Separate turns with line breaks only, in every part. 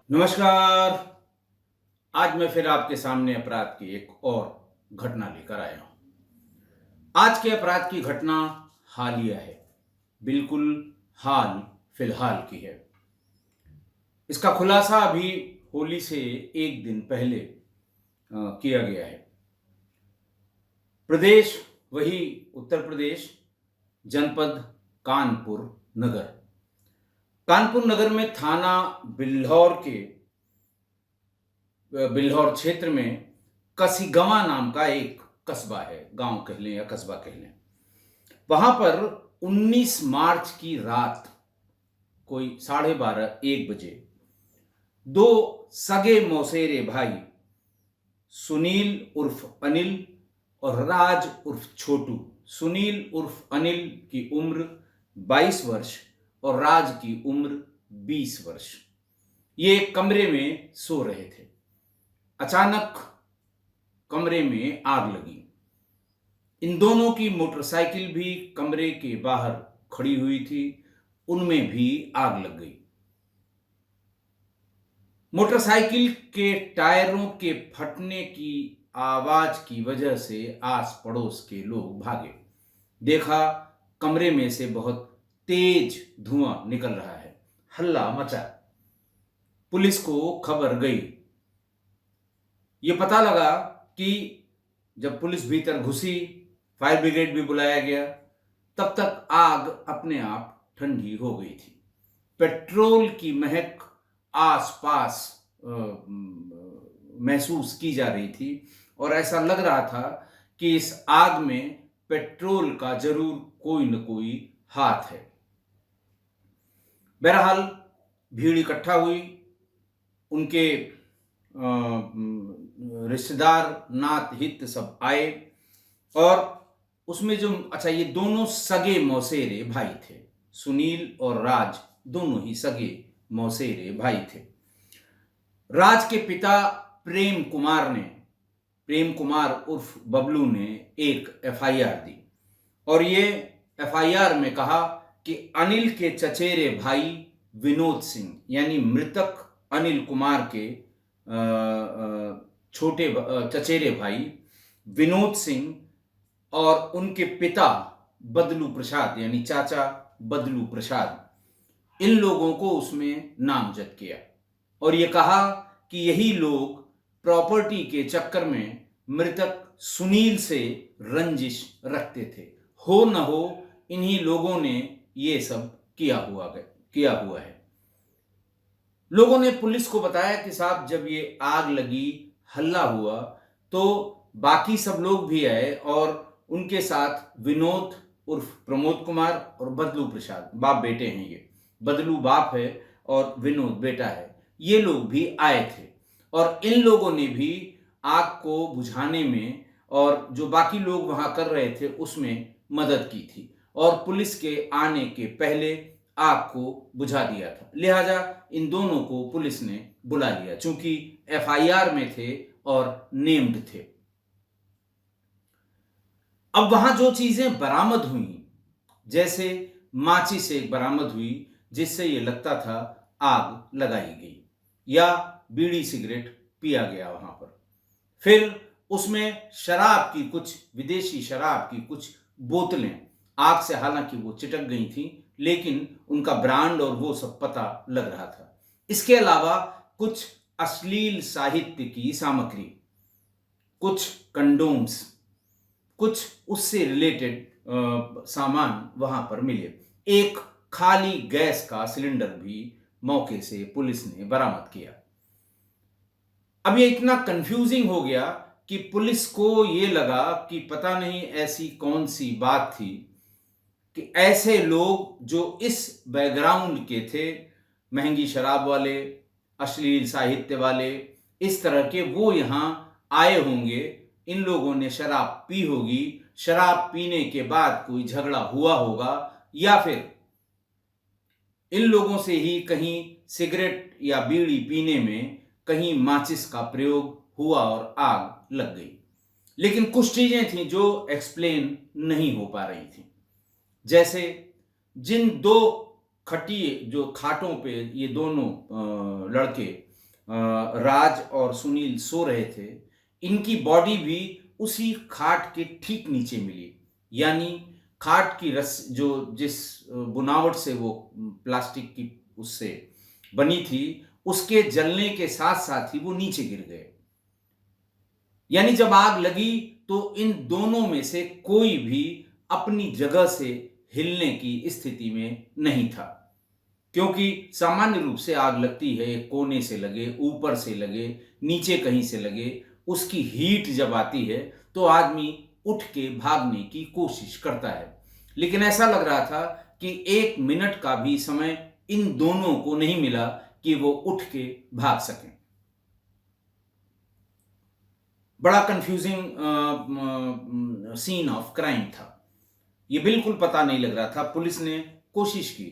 नमस्कार। आज मैं फिर आपके सामने अपराध की एक और घटना लेकर आया हूं। आज के अपराध की घटना हालिया है, बिल्कुल हाल फिलहाल की है। इसका खुलासा अभी होली से एक दिन पहले किया गया है। प्रदेश वही उत्तर प्रदेश, जनपद कानपुर नगर। कानपुर नगर में थाना बिल्हौर के बिल्हौर क्षेत्र में कसीगंवा नाम का एक कस्बा है, गांव कह लें या कस्बा कह लें। वहां पर 19 मार्च की रात कोई 12:30 1 बजे दो सगे मौसेरे भाई सुनील उर्फ अनिल और राज उर्फ छोटू। सुनील उर्फ अनिल की उम्र 22 वर्ष और राज की उम्र 20 वर्ष। ये एक कमरे में सो रहे थे। अचानक कमरे में आग लगी। इन दोनों की मोटरसाइकिल भी कमरे के बाहर खड़ी हुई थी, उनमें भी आग लग गई। मोटरसाइकिल के टायरों के फटने की आवाज की वजह से आस पड़ोस के लोग भागे। देखा कमरे में से बहुत तेज धुआं निकल रहा है। हल्ला मचा। पुलिस को खबर गई। ये पता लगा कि जब पुलिस भीतर घुसी, फायर ब्रिगेड भी बुलाया गया, तब तक आग अपने आप ठंडी हो गई थी। पेट्रोल की महक आसपास महसूस की जा रही थी और ऐसा लग रहा था कि इस आग में पेट्रोल का जरूर कोई न कोई हाथ है। बहरहाल भीड़ इकट्ठा हुई। उनके रिश्तेदार नात हित सब आए और उसमें जो ये दोनों सगे मौसेरे भाई थे। सुनील और राज दोनों ही सगे मौसेरे भाई थे। राज के पिता प्रेम कुमार उर्फ बबलू ने एक एफआईआर दी और ये एफआईआर में कहा कि अनिल के चचेरे भाई विनोद सिंह यानी मृतक अनिल कुमार के छोटे चचेरे भाई विनोद सिंह और उनके पिता बदलू प्रसाद यानी चाचा बदलू प्रसाद, इन लोगों को उसमें नामजद किया और ये कहा कि यही लोग प्रॉपर्टी के चक्कर में मृतक सुनील से रंजिश रखते थे। हो न हो इन्हीं लोगों ने ये सब किया हुआ है। लोगों ने पुलिस को बताया कि साहब जब ये आग लगी, हल्ला हुआ, तो बाकी सब लोग भी आए और उनके साथ विनोद उर्फ प्रमोद कुमार और बदलू प्रसाद, बाप बेटे हैं ये। बदलू बाप है और विनोद बेटा है। ये लोग भी आए थे और इन लोगों ने भी आग को बुझाने में और जो बाकी लोग वहां कर रहे थे उसमें मदद की थी और पुलिस के आने के पहले आग को बुझा दिया था। लिहाजा इन दोनों को पुलिस ने बुला लिया चूंकि एफआईआर में थे और नेम्ड थे। अब वहां जो चीजें बरामद हुई, जैसे माचिस एक बरामद हुई जिससे यह लगता था आग लगाई गई या बीड़ी सिगरेट पिया गया वहां पर। फिर उसमें शराब की कुछ विदेशी शराब की कुछ बोतलें आग से हालांकि वो चिटक गई थी, लेकिन उनका ब्रांड और वो सब पता लग रहा था। इसके अलावा कुछ अश्लील साहित्य की सामग्री, कुछ कंडोम्स, कुछ उससे रिलेटेड सामान वहां पर मिले। एक खाली गैस का सिलेंडर भी मौके से पुलिस ने बरामद किया। अब ये इतना कंफ्यूजिंग हो गया कि पुलिस को ये लगा कि पता नहीं ऐसी कौन सी बात थी कि ऐसे लोग जो इस बैकग्राउंड के थे, महंगी शराब वाले, अश्लील साहित्य वाले, इस तरह के, वो यहां आए होंगे। इन लोगों ने शराब पी होगी, शराब पीने के बाद कोई झगड़ा हुआ होगा या फिर इन लोगों से ही कहीं सिगरेट या बीड़ी पीने में कहीं माचिस का प्रयोग हुआ और आग लग गई। लेकिन कुछ चीजें थी जो एक्सप्लेन नहीं हो पा रही थी। जैसे जिन दो खटिए जो खाटों पे ये दोनों लड़के राज और सुनील सो रहे थे, इनकी बॉडी भी उसी खाट के ठीक नीचे मिली। यानी खाट की रस जो जिस बुनावट से वो प्लास्टिक की उससे बनी थी, उसके जलने के साथ साथ ही वो नीचे गिर गए। यानी जब आग लगी तो इन दोनों में से कोई भी अपनी जगह से हिलने की स्थिति में नहीं था, क्योंकि सामान्य रूप से आग लगती है एक कोने से लगे, ऊपर से लगे, नीचे कहीं से लगे, उसकी हीट जब आती है तो आदमी उठ के भागने की कोशिश करता है। लेकिन ऐसा लग रहा था कि 1 मिनट का भी समय इन दोनों को नहीं मिला कि वो उठ के भाग सकें। बड़ा कंफ्यूजिंग सीन ऑफ क्राइम था। ये बिल्कुल पता नहीं लग रहा था। पुलिस ने कोशिश की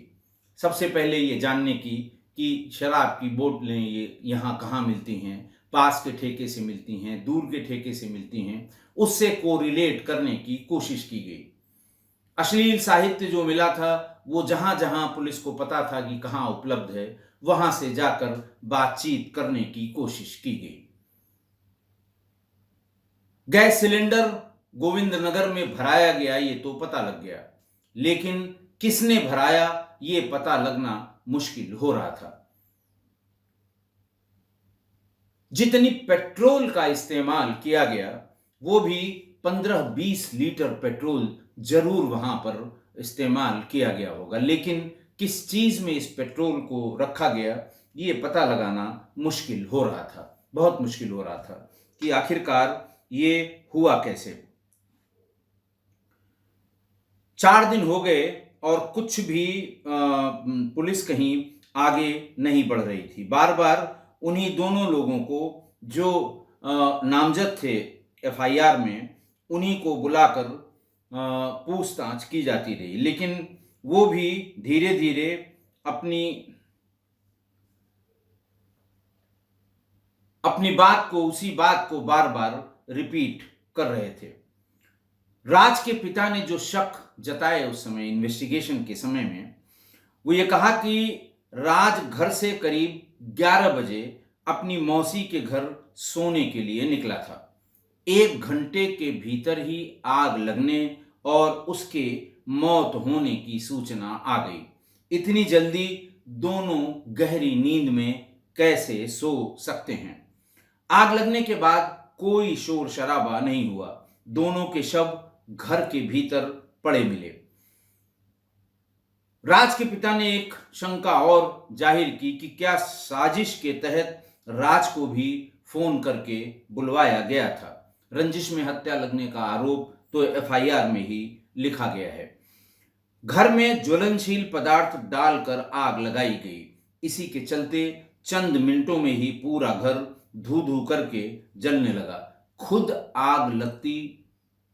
सबसे पहले ये जानने की कि शराब की बोतलें ये यहाँ कहाँ मिलती हैं, पास के ठेके से मिलती हैं, दूर के ठेके से मिलती हैं, उससे कोरिलेट करने की कोशिश की गई। अश्लील साहित्य जो मिला था वो जहां जहां पुलिस को पता था कि कहाँ उपलब्ध है, वहां से जाकर बातचीत करने की कोशिश की गई। गैस सिलेंडर गोविंदनगर में भराया गया ये तो पता लग गया, लेकिन किसने भराया ये पता लगना मुश्किल हो रहा था। जितनी पेट्रोल का इस्तेमाल किया गया वो भी 15-20 लीटर पेट्रोल जरूर वहां पर इस्तेमाल किया गया होगा, लेकिन किस चीज में इस पेट्रोल को रखा गया ये पता लगाना मुश्किल हो रहा था, बहुत मुश्किल हो रहा था कि आखिरकार ये हुआ कैसे। 4 दिन हो गए और कुछ भी पुलिस कहीं आगे नहीं बढ़ रही थी। बार बार उन्हीं दोनों लोगों को जो नामजद थे एफआईआर में, उन्हीं को बुलाकर पूछताछ की जाती रही, लेकिन वो भी धीरे धीरे अपनी उसी बात को बार बार रिपीट कर रहे थे। राज के पिता ने जो शक जताए उस समय इन्वेस्टिगेशन के समय में, वो ये कहा कि राज घर से करीब 11 बजे अपनी मौसी के घर सोने के लिए निकला था। 1 घंटे के भीतर ही आग लगने और उसके मौत होने की सूचना आ गई। इतनी जल्दी दोनों गहरी नींद में कैसे सो सकते हैं? आग लगने के बाद कोई शोर शराबा नहीं हुआ। दोनों के शव घर के भीतर पड़े मिले। राज के पिता ने एक शंका और जाहिर की कि क्या साजिश के तहत राज को भी फोन करके बुलवाया गया था। रंजिश में हत्या लगने का आरोप तो एफआईआर में ही लिखा गया है। घर में ज्वलनशील पदार्थ डालकर आग लगाई गई। इसी के चलते चंद मिनटों में ही पूरा घर धू धू करके जलने लगा। खुद आग लगती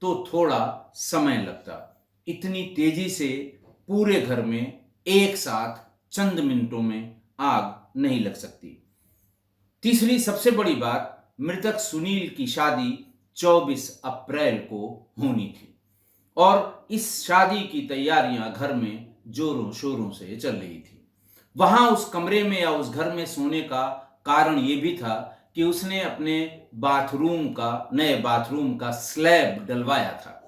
तो थोड़ा समय लगता, इतनी तेजी से पूरे घर में एक साथ चंद मिनटों में आग नहीं लग सकती। तीसरी सबसे बड़ी बात, मृतक सुनील की शादी 24 अप्रैल को होनी थी और इस शादी की तैयारियां घर में जोरों शोरों से चल रही थी। वहां उस कमरे में या उस घर में सोने का कारण यह भी था कि उसने अपने नए बाथरूम का स्लैब डलवाया था।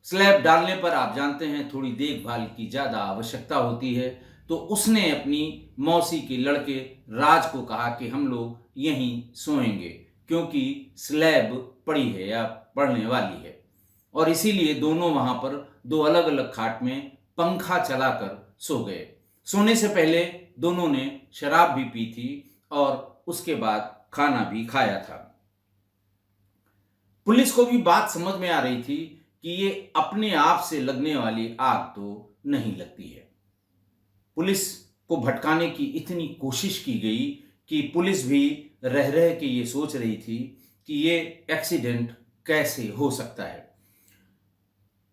स्लैब डालने पर आप जानते हैं थोड़ी देखभाल की ज्यादा आवश्यकता होती है, तो उसने अपनी मौसी के लड़के राज को कहा कि हम लोग यहीं सोएंगे, क्योंकि स्लैब पड़ी है या पड़ने वाली है, और इसीलिए दोनों वहां पर 2 अलग अलग खाट में पंखा चलाकर सो गए। सोने से पहले दोनों ने शराब भी पी थी और उसके बाद खाना भी खाया था। पुलिस को भी बात समझ में आ रही थी कि ये अपने आप से लगने वाली आग तो नहीं लगती है। पुलिस को भटकाने की इतनी कोशिश की गई कि पुलिस भी रह रह के ये सोच रही थी कि ये एक्सीडेंट कैसे हो सकता है।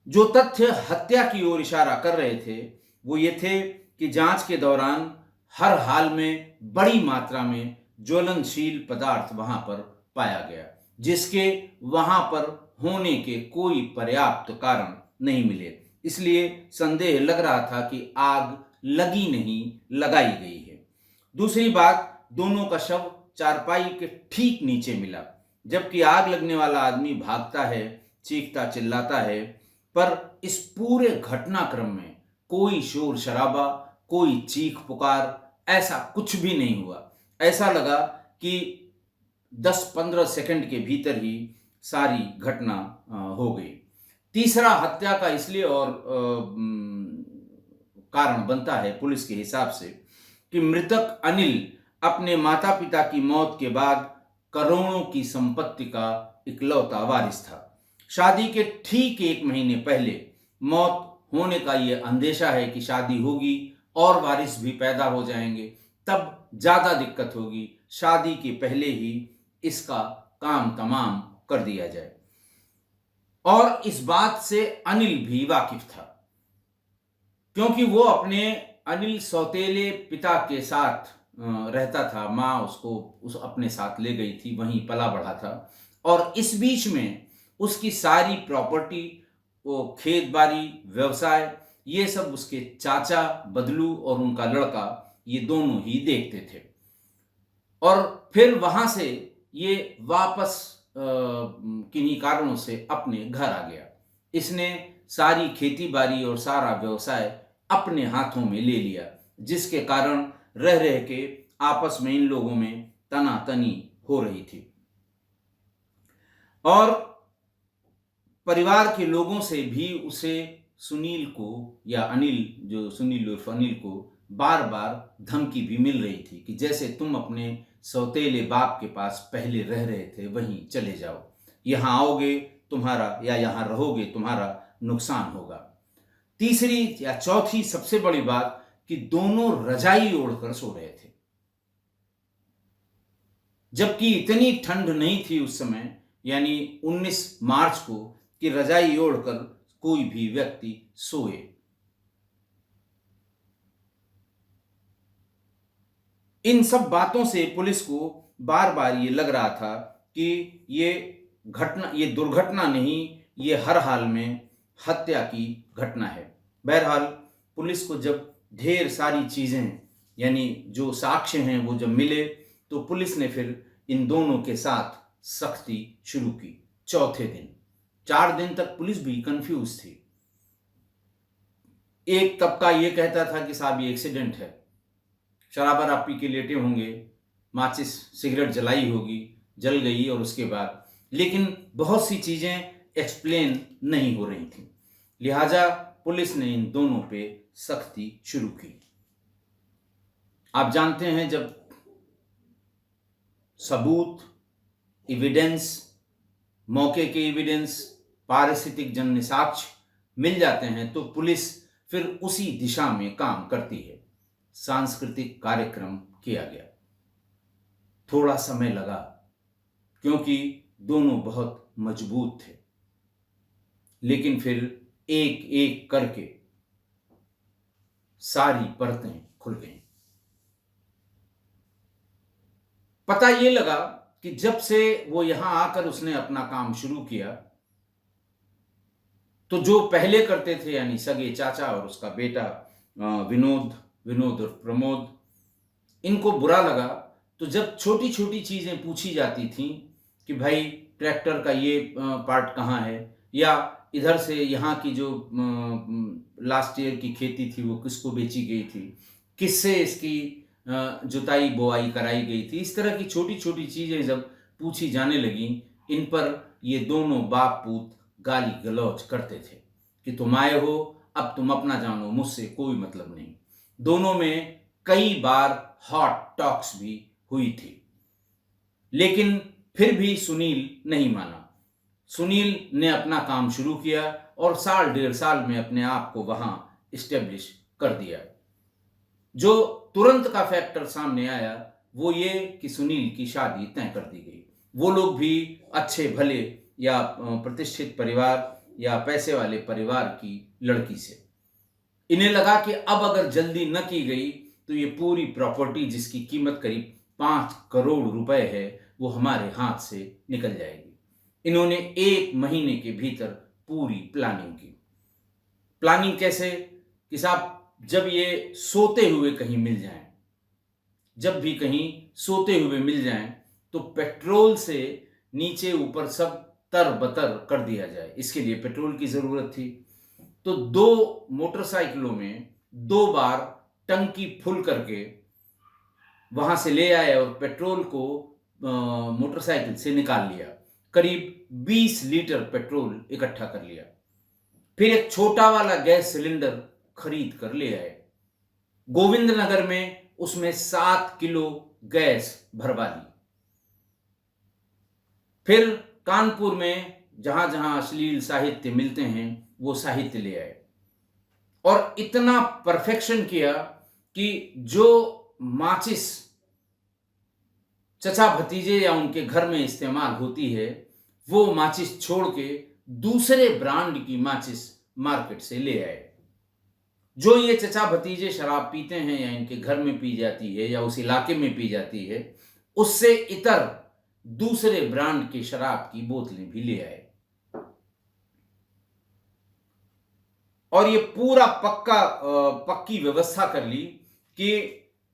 जो तथ्य हत्या की ओर इशारा कर रहे थे वो ये थे कि जांच के दौरान हर हाल में बड़ी मात्रा में ज्वलनशील पदार्थ वहां पर पाया गया, जिसके वहां पर होने के कोई पर्याप्त कारण नहीं मिले। इसलिए संदेह लग रहा था कि आग लगी नहीं, लगाई गई है। दूसरी बात, दोनों का शव चारपाई के ठीक नीचे मिला, जबकि आग लगने वाला आदमी भागता है, चीखता चिल्लाता है, पर इस पूरे घटनाक्रम में कोई शोर शराबा, कोई चीख पुकार, ऐसा कुछ भी नहीं हुआ। ऐसा लगा कि 10-15 सेकंड के भीतर ही सारी घटना हो गई। तीसरा हत्या का इसलिए और कारण बनता है पुलिस के हिसाब से कि मृतक अनिल अपने माता पिता की मौत के बाद करोड़ों की संपत्ति का इकलौता वारिस था। शादी के ठीक 1 महीने पहले मौत होने का यह अंदेशा है कि शादी होगी और वारिस भी पैदा हो जाएंगे, तब ज्यादा दिक्कत होगी। शादी के पहले ही इसका काम तमाम कर दिया जाए। और इस बात से अनिल भी वाकिफ था, क्योंकि वो अनिल सौतेले पिता के साथ रहता था। माँ उसको अपने साथ ले गई थी, वहीं पला बढ़ा था। और इस बीच में उसकी सारी प्रॉपर्टी, वो खेत बाड़ी, व्यवसाय, ये सब उसके चाचा बदलू और उनका लड़का, ये दोनों ही देखते थे। और फिर वहां से ये वापस किन्हीं कारणों से अपने घर आ गया। इसने सारी खेती बाड़ी और सारा व्यवसाय अपने हाथों में ले लिया, जिसके कारण रह रह के आपस में इन लोगों में तनातनी हो रही थी। और परिवार के लोगों से भी उसे सुनील को, या अनिल, जो सुनील उर्फ अनिल को बार बार धमकी भी मिल रही थी कि जैसे तुम अपने सौतेले बाप के पास पहले रह रहे थे वहीं चले जाओ, यहां आओगे तुम्हारा, या यहां रहोगे तुम्हारा नुकसान होगा। तीसरी या चौथी सबसे बड़ी बात कि दोनों रजाई ओढ़कर सो रहे थे, जबकि इतनी ठंड नहीं थी उस समय, यानी 19 मार्च को, कि रजाई ओढ़कर कोई भी व्यक्ति सोए। इन सब बातों से पुलिस को बार बार ये लग रहा था कि ये दुर्घटना नहीं, ये हर हाल में हत्या की घटना है। बहरहाल पुलिस को जब ढेर सारी चीजें, यानी जो साक्ष्य हैं, वो जब मिले, तो पुलिस ने फिर इन दोनों के साथ सख्ती शुरू की। चौथे दिन, 4 दिन तक पुलिस भी कंफ्यूज थी। एक तबका ये कहता था कि साहब ये एक्सीडेंट है, शराब पी के लेटे होंगे, माचिस सिगरेट जलाई होगी, जल गई, और उसके बाद, लेकिन बहुत सी चीजें एक्सप्लेन नहीं हो रही थी। लिहाजा पुलिस ने इन दोनों पे सख्ती शुरू की। आप जानते हैं, जब सबूत, एविडेंस, मौके के एविडेंस, पारिस्थितिक जन्य साक्ष्य मिल जाते हैं तो पुलिस फिर उसी दिशा में काम करती है। सांस्कृतिक कार्यक्रम किया गया। थोड़ा समय लगा, क्योंकि दोनों बहुत मजबूत थे, लेकिन फिर एक एक करके सारी परतें खुल गईं। पता ये लगा कि जब से वो यहां आकर उसने अपना काम शुरू किया, तो जो पहले करते थे, यानी सगे चाचा और उसका बेटा विनोद और प्रमोद, इनको बुरा लगा। तो जब छोटी छोटी चीजें पूछी जाती थीं कि भाई ट्रैक्टर का ये पार्ट कहाँ है, या इधर से यहाँ की जो लास्ट ईयर की खेती थी वो किसको बेची गई थी, किससे इसकी जुताई बोआई कराई गई थी, इस तरह की छोटी छोटी चीजें जब पूछी जाने लगी, इन पर ये दोनों बाप पूत गाली गलौज करते थे कि तुम आए हो, अब तुम अपना जानो, मुझसे कोई मतलब नहीं। दोनों में कई बार हॉट टॉक्स भी हुई थी, लेकिन फिर भी सुनील नहीं माना। सुनील ने अपना काम शुरू किया और 1.5 साल में अपने आप को वहां इस्टेब्लिश कर दिया। जो तुरंत का फैक्टर सामने आया वो ये कि सुनील की शादी तय कर दी गई। वो लोग भी अच्छे भले या प्रतिष्ठित परिवार या पैसे वाले परिवार की लड़की से। इन्हें लगा कि अब अगर जल्दी न की गई तो ये पूरी प्रॉपर्टी, जिसकी कीमत करीब 5 करोड़ रुपए है, वो हमारे हाथ से निकल जाएगी। इन्होंने 1 महीने के भीतर पूरी प्लानिंग की। प्लानिंग कैसे कि साहब, जब ये सोते हुए कहीं मिल जाएं, जब भी कहीं सोते हुए मिल जाएं तो पेट्रोल से नीचे ऊपर सब तरबतर कर दिया जाए। इसके लिए पेट्रोल की जरूरत थी। तो 2 मोटरसाइकिलों में 2 बार टंकी फुल करके वहां से ले आए और पेट्रोल को मोटरसाइकिल से निकाल लिया। करीब 20 लीटर पेट्रोल इकट्ठा कर लिया। फिर एक छोटा वाला गैस सिलेंडर खरीद कर ले आए। गोविंद नगर में उसमें 7 किलो गैस भरवा ली। फिर कानपुर में जहां जहां अश्लील साहित्य मिलते हैं वो साहित्य ले आए और इतना परफेक्शन किया कि जो माचिस चचा भतीजे या उनके घर में इस्तेमाल होती है वो माचिस छोड़ के दूसरे ब्रांड की माचिस मार्केट से ले आए। जो ये चचा भतीजे शराब पीते हैं या इनके घर में पी जाती है या उस इलाके में पी जाती है, उससे इतर दूसरे ब्रांड की शराब की बोतलें भी ले आए। और ये पूरा पक्की व्यवस्था कर ली कि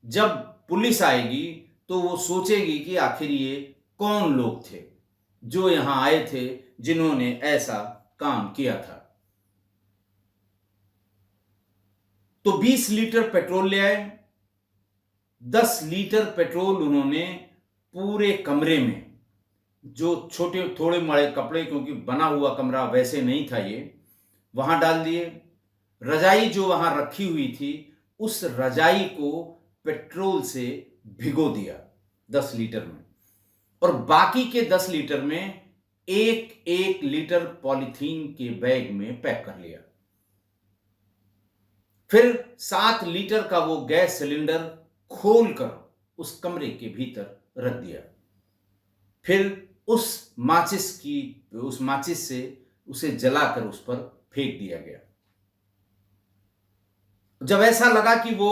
जब पुलिस आएगी तो वो सोचेगी कि आखिर ये कौन लोग थे जो यहां आए थे, जिन्होंने ऐसा काम किया था। तो 20 लीटर पेट्रोल ले आए। 10 लीटर पेट्रोल उन्होंने पूरे कमरे में, जो छोटे थोड़े बड़े कपड़े, क्योंकि बना हुआ कमरा वैसे नहीं था ये, वहां डाल दिए। रजाई जो वहां रखी हुई थी उस रजाई को पेट्रोल से भिगो दिया 10 लीटर में, और बाकी के 10 लीटर में 1-1 लीटर पॉलीथीन के बैग में पैक कर लिया। फिर 7 लीटर का वो गैस सिलेंडर खोलकर उस कमरे के भीतर रख दिया। फिर उस माचिस से उसे जलाकर उस पर फेंक दिया गया। जब ऐसा लगा कि वो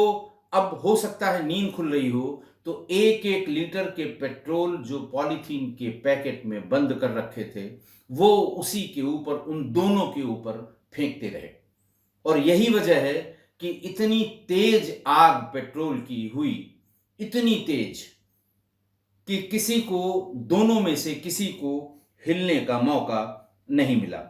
अब हो सकता है नींद खुल रही हो, तो 1-1 लीटर के पेट्रोल जो पॉलीथीन के पैकेट में बंद कर रखे थे वो उसी के ऊपर, उन दोनों के ऊपर फेंकते रहे। और यही वजह है कि इतनी तेज आग पेट्रोल की हुई, इतनी तेज कि किसी को, दोनों में से किसी को हिलने का मौका नहीं मिला।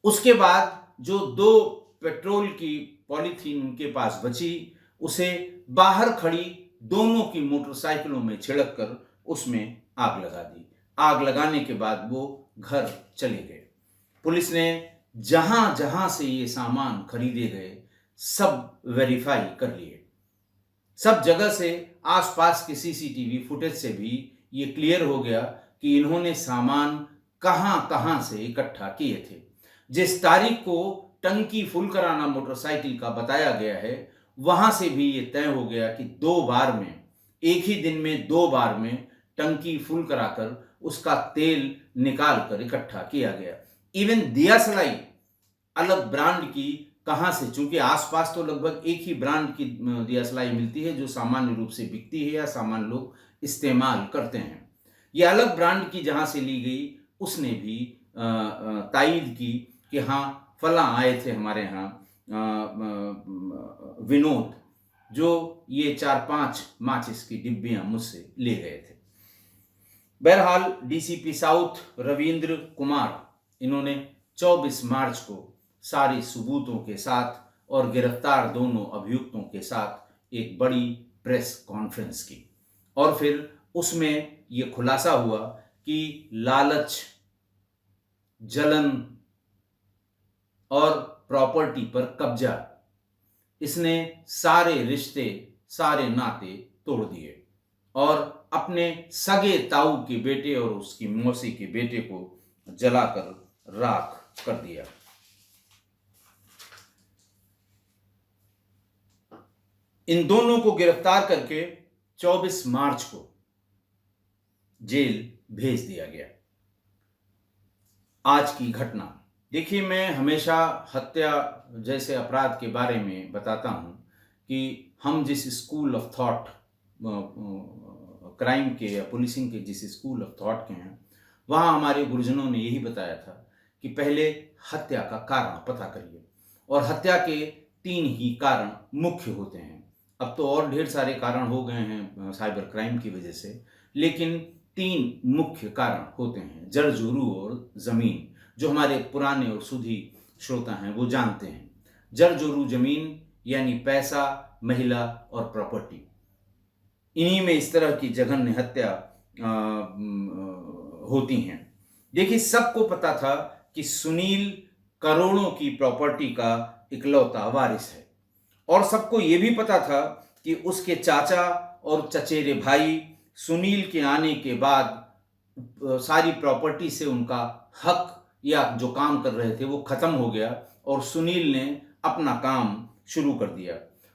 उसके बाद जो 2 पेट्रोल की पॉलीथीन उनके पास बची, उसे बाहर खड़ी दोनों की मोटरसाइकिलों में छिड़क कर उसमें आग लगा दी। आग लगाने के बाद वो घर चले गए। पुलिस ने जहां जहां से ये सामान खरीदे गए सब वेरीफाई कर लिए। सब जगह से, आसपास के सीसीटीवी फुटेज से भी ये क्लियर हो गया कि इन्होंने सामान कहां कहां से इकट्ठा किए थे। जिस तारीख को टंकी फुल कराना मोटरसाइकिल का बताया गया है, वहां से भी ये तय हो गया कि 2 बार में, एक ही दिन में 2 बार में टंकी फुल कराकर उसका तेल निकाल कर इकट्ठा किया गया। इवन दिया सलाई अलग ब्रांड की कहां से, चूंकि आसपास तो लगभग एक ही ब्रांड की दिया सलाई मिलती है जो सामान्य रूप से बिकती है या सामान्य लोग इस्तेमाल करते हैं। यह अलग ब्रांड की जहां से ली गई, उसने भी तायीद की कि हाँ फला आए थे हमारे यहाँ विनोद, जो ये 4-5 माचिस की डिब्बियां मुझसे ले गए थे। बहरहाल डीसीपी साउथ रविंद्र कुमार, इन्होंने 24 मार्च को सारे सबूतों के साथ और गिरफ्तार दोनों अभियुक्तों के साथ एक बड़ी प्रेस कॉन्फ्रेंस की, और फिर उसमें यह खुलासा हुआ कि लालच, जलन और प्रॉपर्टी पर कब्जा, इसने सारे रिश्ते, सारे नाते तोड़ दिए और अपने सगे ताऊ के बेटे और उसकी मौसी के बेटे को जलाकर राख कर दिया। इन दोनों को गिरफ्तार करके 24 मार्च को जेल भेज दिया गया। आज की घटना देखिए, मैं हमेशा हत्या जैसे अपराध के बारे में बताता हूं कि हम जिस स्कूल ऑफ थॉट, क्राइम के या पुलिसिंग के जिस स्कूल ऑफ थॉट के हैं, वहाँ हमारे गुरुजनों ने यही बताया था कि पहले हत्या का कारण पता करिए, और हत्या के 3 ही कारण मुख्य होते हैं। अब तो और ढेर सारे कारण हो गए हैं साइबर क्राइम की वजह से, लेकिन 3 मुख्य कारण होते हैं, जड़ जोरू और ज़मीन, जो हमारे पुराने और सुधी श्रोता हैं वो जानते हैं। जड़ जोरू ज़मीन यानी पैसा, महिला और प्रॉपर्टी। इन्हीं में इस तरह की जघन्य हत्या होती हैं। देखिए, सबको पता था कि सुनील करोड़ों की प्रॉपर्टी का इकलौता वारिस है, और सबको ये भी पता था कि उसके चाचा और चचेरे भाई सुनील के आने के बाद सारी प्रॉपर्टी से उनका हक या जो काम कर रहे थे वो खत्म हो गया, और सुनील ने अपना काम शुरू कर दिया।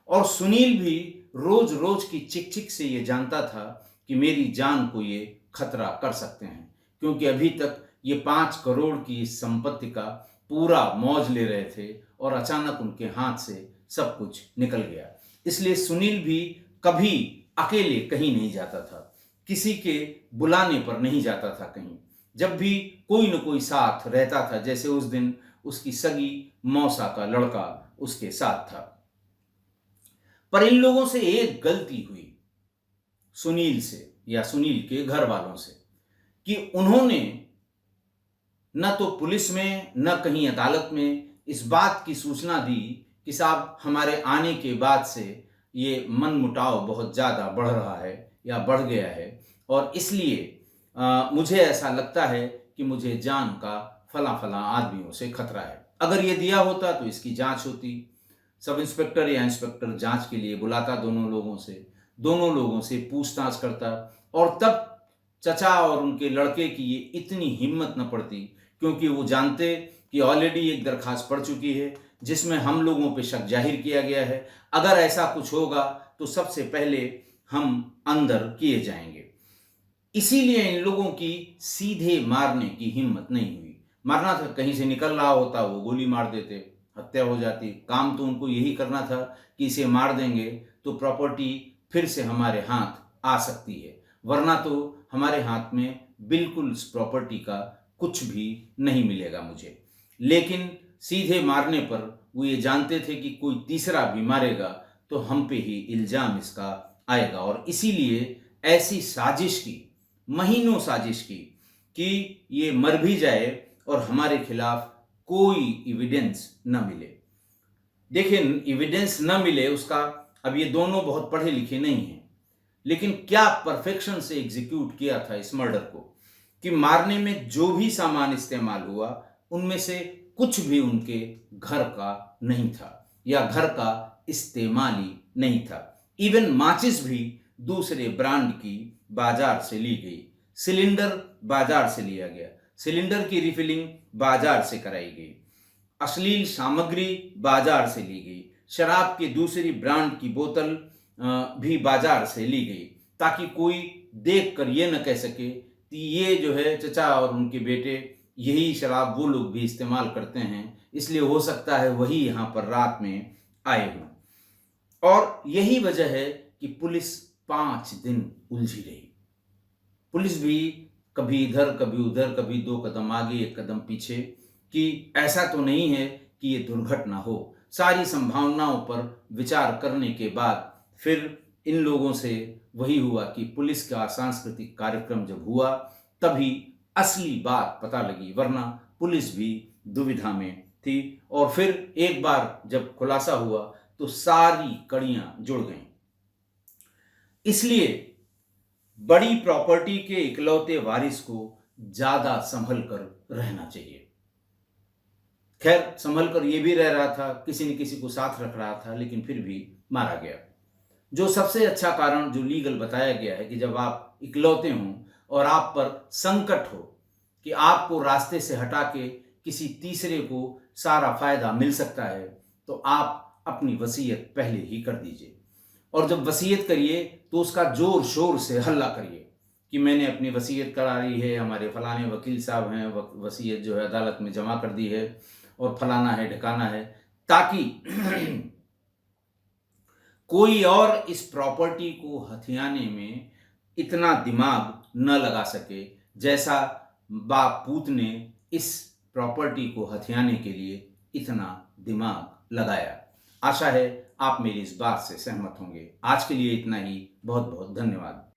और सुनील भी रोज रोज की चिक चिक से ये जानता था कि मेरी जान को ये खतरा कर सकते हैं, क्योंकि अभी तक ये 5 करोड़ की इस संपत्ति का पूरा मौज ले रहे थे और अचानक उनके हाथ से सब कुछ निकल गया। इसलिए सुनील भी कभी अकेले कहीं नहीं जाता था, किसी के बुलाने पर नहीं जाता था कहीं। जब भी कोई न कोई साथ रहता था, जैसे उस दिन उसकी सगी मौसा का लड़का उसके साथ था। पर इन लोगों से एक गलती हुई, सुनील से या सुनील के घर वालों से, कि उन्होंने न तो पुलिस में न कहीं अदालत में इस बात की सूचना दी कि साहब हमारे आने के बाद से ये मनमुटाव बहुत ज़्यादा बढ़ रहा है या बढ़ गया है, और इसलिए मुझे ऐसा लगता है कि मुझे जान का फला फला आदमियों से खतरा है। अगर ये दिया होता तो इसकी जांच होती, सब इंस्पेक्टर या इंस्पेक्टर जांच के लिए बुलाता दोनों लोगों से पूछताछ करता, और तब चचा और उनके लड़के की ये इतनी हिम्मत न पड़ती, क्योंकि वो जानते कि ऑलरेडी एक दरखास्त पड़ चुकी है जिसमें हम लोगों पे शक जाहिर किया गया है। अगर ऐसा कुछ होगा तो सबसे पहले हम अंदर किए जाएंगे। इसीलिए इन लोगों की सीधे मारने की हिम्मत नहीं हुई। मारना था, कहीं से निकल रहा होता वो गोली मार देते, हत्या हो जाती। काम तो उनको यही करना था कि इसे मार देंगे तो प्रॉपर्टी फिर से हमारे हाथ आ सकती है, वरना तो हमारे हाथ में बिल्कुल इस प्रॉपर्टी का कुछ भी नहीं मिलेगा मुझे। लेकिन सीधे मारने पर वो ये जानते थे कि कोई तीसरा भी मारेगा तो हम पे ही इल्जाम इसका आएगा, और इसीलिए ऐसी साजिश की, महीनों साजिश की कि ये मर भी जाए और हमारे खिलाफ कोई एविडेंस न मिले। देखिए, एविडेंस न मिले उसका, अब ये दोनों बहुत पढ़े लिखे नहीं हैं, लेकिन क्या परफेक्शन से एग्जीक्यूट किया था इस मर्डर को, कि मारने में जो भी सामान इस्तेमाल हुआ उनमें से कुछ भी उनके घर का नहीं था या घर का इस्तेमाली नहीं था। इवन माचिस भी दूसरे ब्रांड की बाजार से ली गई, सिलेंडर बाजार से लिया गया, सिलेंडर की रिफिलिंग बाजार से कराई गई, अश्लील सामग्री बाजार से ली गई, शराब की दूसरी ब्रांड की बोतल भी बाजार से ली गई, ताकि कोई देख कर ये न कह सके कि ये जो है चचा और उनके बेटे यही शराब वो लोग भी इस्तेमाल करते हैं, इसलिए हो सकता है वही यहाँ पर रात में आए हों। और यही वजह है कि पुलिस 5 दिन उलझी रही। पुलिस भी कभी इधर कभी उधर, कभी 2 कदम आगे 1 कदम पीछे, कि ऐसा तो नहीं है कि ये दुर्घटना हो। सारी संभावनाओं पर विचार करने के बाद फिर इन लोगों से वही हुआ कि पुलिस का सांस्कृतिक कार्यक्रम जब हुआ तभी असली बात पता लगी, वरना पुलिस भी दुविधा में थी। और फिर एक बार जब खुलासा हुआ तो सारी कड़ियां जुड़ गईं। इसलिए बड़ी प्रॉपर्टी के इकलौते वारिस को ज्यादा संभल कर रहना चाहिए। खैर, संभल कर ये भी रह रहा था, किसी न किसी को साथ रख रहा था, लेकिन फिर भी मारा गया। जो सबसे अच्छा कारण जो लीगल बताया गया है कि जब आप इकलौते हों और आप पर संकट हो कि आपको रास्ते से हटा के किसी तीसरे को सारा फायदा मिल सकता है, तो आप अपनी वसीयत पहले ही कर दीजिए। और जब वसीयत करिए तो उसका जोर शोर से हल्ला करिए कि मैंने अपनी वसीयत करा ली है, हमारे फलाने वकील साहब हैं, वसीयत जो है अदालत में जमा कर दी है, और फलाना है ढकाना है, ताकि कोई और इस प्रॉपर्टी को हथियाने में इतना दिमाग न लगा सके जैसा बाप पूत ने इस प्रॉपर्टी को हथियाने के लिए इतना दिमाग लगाया। आशा है आप मेरी इस बात से सहमत होंगे। आज के लिए इतना ही। बहुत बहुत धन्यवाद।